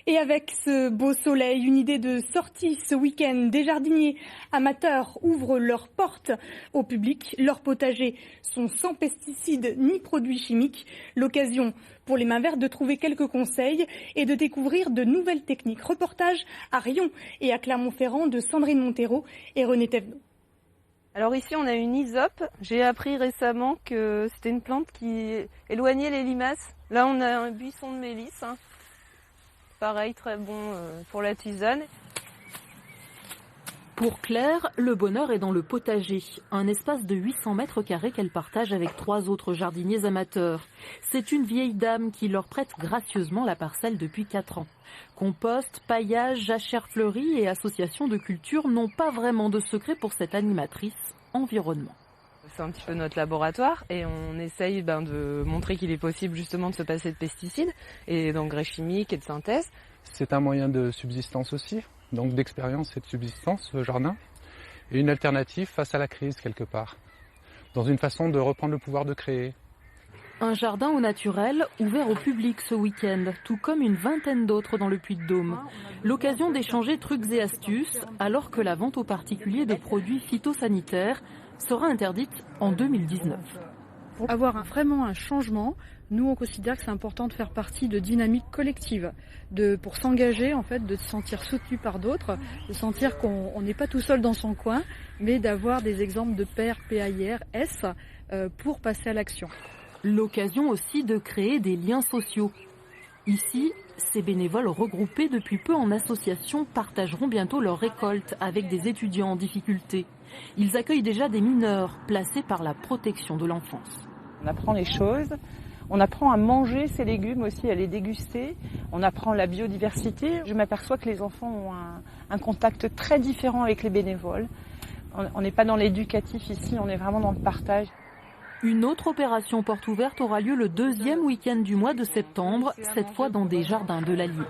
Et avec ce beau soleil, une idée de sortie ce week-end. Des jardiniers amateurs ouvrent leurs portes au public. Leurs potagers sont sans pesticides ni produits chimiques. L'occasion pour les mains vertes de trouver quelques conseils et de découvrir de nouvelles techniques. Reportage à Riom et à Clermont-Ferrand de Sandrine Montero et René Thévenot. Alors ici on a une hysope. J'ai appris récemment que c'était une plante qui éloignait les limaces. Là on a un buisson de mélisse. Pareil, très bon pour la tisane. Pour Claire, le bonheur est dans le potager, un espace de 800 mètres carrés qu'elle partage avec 3 autres jardiniers amateurs. C'est une vieille dame qui leur prête gracieusement la parcelle depuis 4 ans. Compost, paillage, jachère fleurie et association de culture n'ont pas vraiment de secret pour cette animatrice environnement. C'est un petit peu notre laboratoire et on essaye de montrer qu'il est possible justement de se passer de pesticides et d'engrais chimiques et de synthèse. C'est un moyen de subsistance aussi, donc d'expérience et de subsistance, ce jardin, et une alternative face à la crise quelque part, dans une façon de reprendre le pouvoir de créer. Un jardin au naturel ouvert au public ce week-end, tout comme une vingtaine d'autres dans le Puy-de-Dôme. L'occasion d'échanger trucs et astuces alors que la vente aux particuliers de produits phytosanitaires sera interdite en 2019. Pour avoir vraiment un changement, nous on considère que c'est important de faire partie de dynamiques collectives, pour s'engager en fait, de se sentir soutenu par d'autres, de sentir qu'on n'est pas tout seul dans son coin, mais d'avoir des exemples de pairs PAIR-S pour passer à l'action. L'occasion aussi de créer des liens sociaux. Ici, ces bénévoles regroupés depuis peu en association partageront bientôt leur récolte avec des étudiants en difficulté. Ils accueillent déjà des mineurs placés par la protection de l'enfance. On apprend les choses, on apprend à manger ces légumes aussi, à les déguster, on apprend la biodiversité. Je m'aperçois que les enfants ont un contact très différent avec les bénévoles. On n'est pas dans l'éducatif ici, on est vraiment dans le partage. Une autre opération porte ouverte aura lieu le 2e week-end du mois de septembre, cette fois dans des jardins de l'Allier.